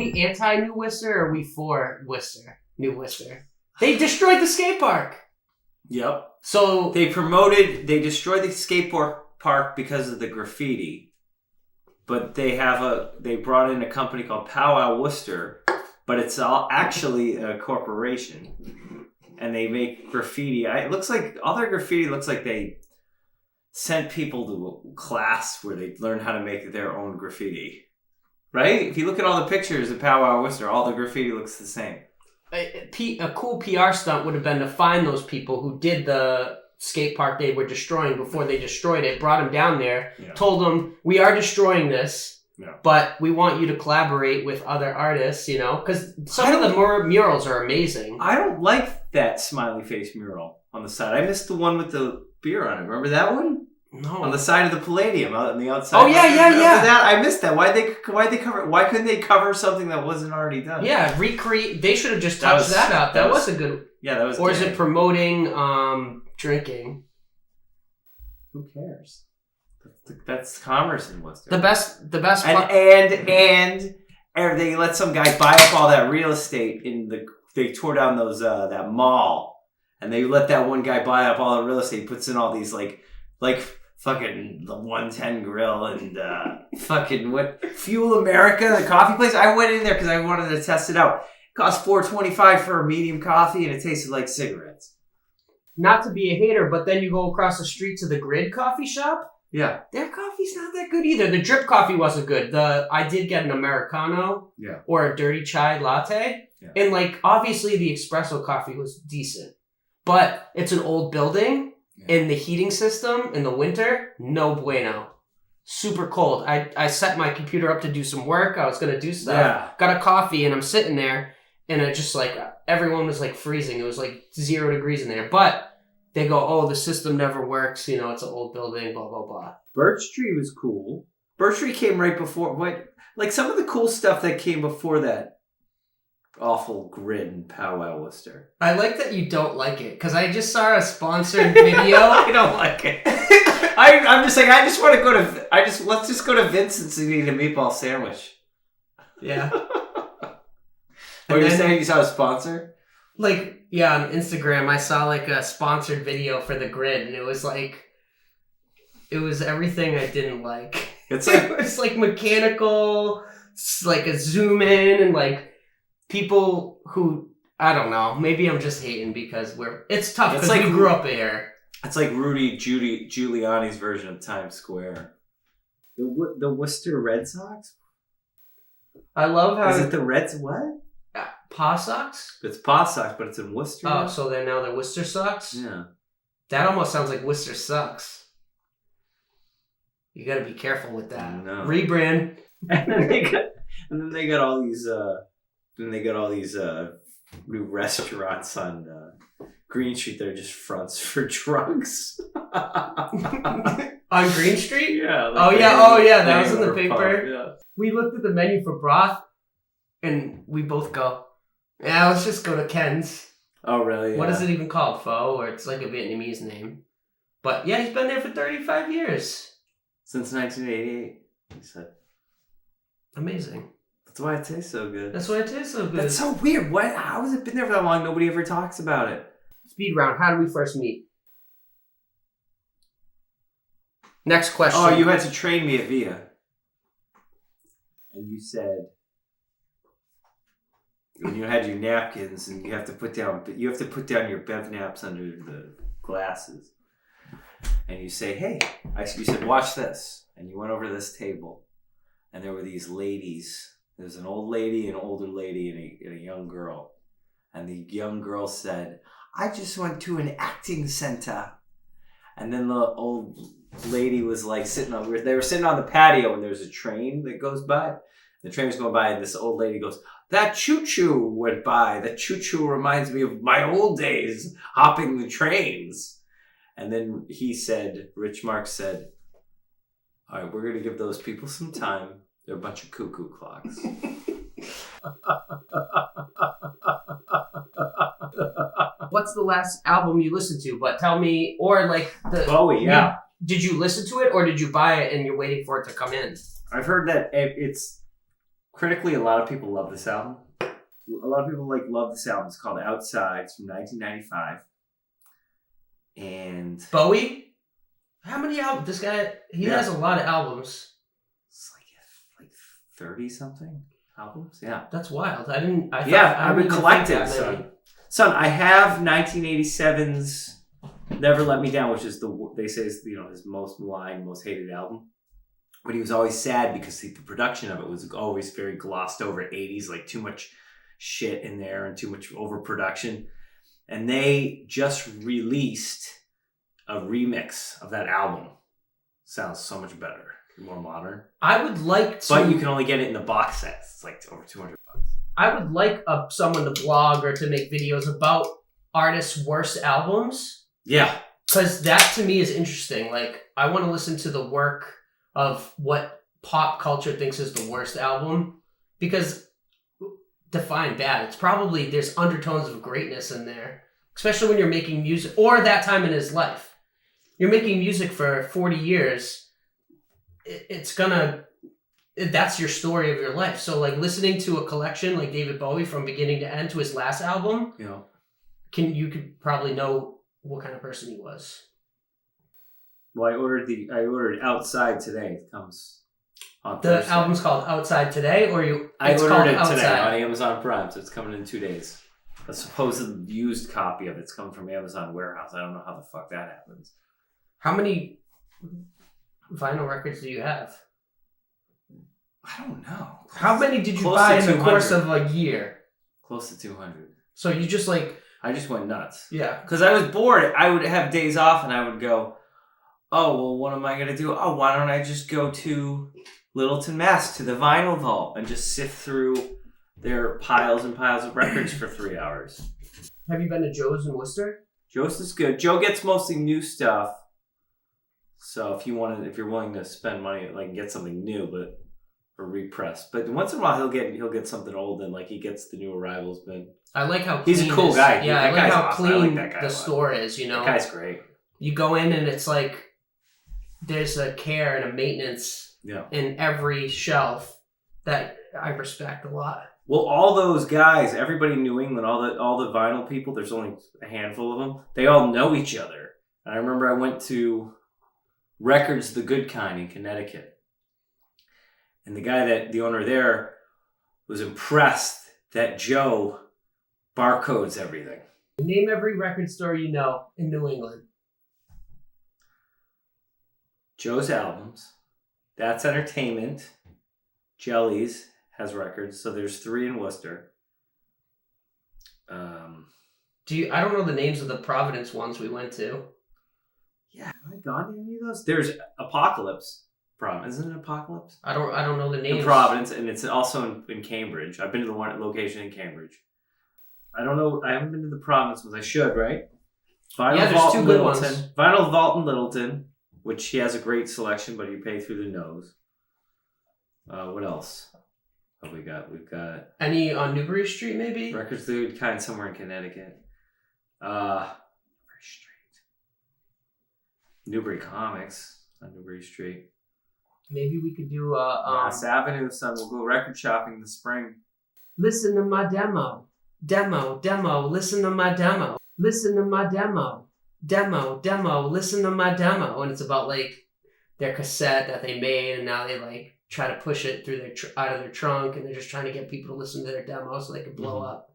we anti-New Worcester or are we for Worcester? New Worcester. They destroyed the skate park. Yep. So they destroyed the skateboard park because of the graffiti. But they brought in a company called Powwow Worcester, but it's actually a corporation. And they make graffiti. It looks like all their graffiti looks like they sent people to a class where they learn how to make their own graffiti. Right? If you look at all the pictures of Powwow Worcester, all the graffiti looks the same. A cool PR stunt would have been to find those people who did the skate park they were destroying before they destroyed it, brought them down there, told them, we are destroying this, but we want you to collaborate with other artists, because some of the murals are amazing. I don't like that smiley face mural on the side. I missed the one with the beer on it. Remember that one? No. On the side of the Palladium, out on the outside. Oh yeah. That I missed that. Why'd they cover? Why couldn't they cover something that wasn't already done? Yeah, recreate. They should have just touched that up. That was a good. Yeah, that was. Or is it promoting drinking? Who cares? That's commerce in Worcester. The best. And they let some guy buy up all that real estate They tore down that mall, and they let that one guy buy up all the real estate. Puts in all these like fucking the 110 Grill and fucking what Fuel America, the coffee place. I went in there because I wanted to test it out. It cost $4.25 for a medium coffee, and it tasted like cigarettes. Not to be a hater, but then you go across the street to the Grid coffee shop. Yeah, their coffee's not that good either. The drip coffee wasn't good. I did get an Americano, or a dirty chai latte, and obviously the espresso coffee was decent, but it's an old building. And the heating system in the winter, no bueno. Super cold. I set my computer up to do some work. I was going to do stuff. Yeah. Got a coffee and I'm sitting there and it just everyone was freezing. It was 0 degrees in there. But they go, oh, the system never works. It's an old building, blah, blah, blah. Birch Tree was cool. Birch Tree came right before, some of the cool stuff that came before that. Awful Grid and Powwow Worcester. I like that you don't like it because I just saw a sponsored video. I don't like it. I'm just I just want to go to. Let's just go to Vincent's and eat a meatball sandwich. Yeah. You're saying you saw a sponsor? On Instagram, I saw a sponsored video for the Grid, and it was it was everything I didn't like. It's it was mechanical, a zoom in and people who, I don't know, maybe I'm just hating because it's tough because we grew up here. It's like Rudy Giuliani's version of Times Square. The Worcester Red Sox? I love how... Is it the Reds, what? Paw Sox? It's Paw Sox, but it's in Worcester. Oh, so they're now the Worcester Sox? Yeah. That almost sounds like Worcester Sucks. You gotta be careful with that. No. Rebrand. And then they got all these... new restaurants on Green Street. They're just fronts for drugs. On Green Street? Yeah. Oh yeah. That was in the paper. Pub, yeah. We looked at the menu for broth, and we both go, yeah, let's just go to Ken's. Oh really? Yeah. What is it even called? Pho, or it's a Vietnamese name. But yeah, he's been there for 35 years. Since 1988, he said. Amazing. That's why it tastes so good. That's so weird. What? How has it been there for that long? Nobody ever talks about it. Speed round. How did we first meet? Next question. Oh, you had to train me at Via. And you said when you had your napkins and you have to put down your bev naps under the glasses. And you say, hey, you said, watch this. And you went over to this table and there were these ladies. There's an old lady, an older lady, and a young girl. And the young girl said, I just went to an acting center. And then the old lady was they were sitting on the patio and there's a train that goes by. The train was going by and this old lady goes, that choo-choo went by. That choo-choo reminds me of my old days hopping the trains. And then Rich Mark said, all right, we're going to give those people some time. They're a bunch of cuckoo clocks. What's the last album you listened to? But tell me, or Bowie, yeah. Did you listen to it or did you buy it and you're waiting for it to come in? I've heard that it's critically, a lot of people love this album. A lot of people love this album. It's called Outside. It's from 1995. And Bowie? How many albums? This guy, he has a lot of albums. It's like 30 something albums. Yeah. That's wild. I've been collecting, son. I have 1987's Never Let Me Down, which is they say is his most maligned, most hated album. But he was always sad because the production of it was always very glossed over 80s, like too much shit in there and too much overproduction. And they just released a remix of that album. Sounds so much better, more modern. I would like to, but you can only get it in the box set. It's like over $200. I would like someone to blog or to make videos about artists' worst albums. Yeah, because that to me is interesting. Like, I want to listen to the work of what pop culture thinks is the worst album, because define that. It's probably, there's undertones of greatness in there, especially when you're making music, or that time in his life. You're making music for 40 years. That's your story of your life. So like listening to a collection like David Bowie from beginning to end to his last album, you could probably know what kind of person he was. Well, I ordered Outside today. It comes on the Thursday. Album's called Outside Today, or I ordered it today on Amazon Prime, so it's coming in 2 days. A supposed used copy of it's coming from Amazon warehouse. I don't know how the fuck that happens. How many vinyl records do you have? I don't know. How many did you buy in the course of a year? Close to 200. So you just I just went nuts. Yeah. Because I was bored. I would have days off and I would go, oh, well, what am I going to do? Oh, why don't I just go to Littleton, Mass, to the Vinyl Vault and just sift through their piles and piles of records for 3 hours. Have you been to Joe's in Worcester? Joe's is good. Joe gets mostly new stuff. So if you're willing to spend money, like get something new, or repress. But once in a while he'll get something old, and like he gets the new arrivals. But I like how clean he's a cool guy. Yeah, I like how awesome. clean like the store is. That guy's great. You go in and it's like there's a care and a maintenance in every shelf that I respect a lot. Well, all those guys, everybody in New England, all the vinyl people, there's only a handful of them. They all know each other. And I remember I went to Records the Good Kind in Connecticut. And the owner there was impressed that Joe barcodes everything. Name every record store you know in New England. Joe's Albums. That's Entertainment. Jellies has records. So there's 3 in Worcester. I don't know the names of the Providence ones we went to. Yeah, have I gone to any of those? There's Apocalypse. Isn't it Apocalypse? I don't know the names. In Providence, and it's also in Cambridge. I've been to the one location in Cambridge. I don't know. I haven't been to the Providence ones. I should, right? There's 2 good ones. Vinyl Vault in Littleton, which he has a great selection, but you pay through the nose. What else have we got? We've got any on Newbury Street, maybe? Records the Good Kind somewhere in Connecticut. Newbury Street. Newbury Comics on Newbury Street. Maybe we could do Mass Avenue, son. We'll go record shopping this spring. Listen to my demo. Demo. Listen to my demo. Listen to my demo. Demo. Listen to my demo. And it's about like their cassette that they made, and now they like try to push it through out of their trunk, and they're just trying to get people to listen to their demo so they can blow up.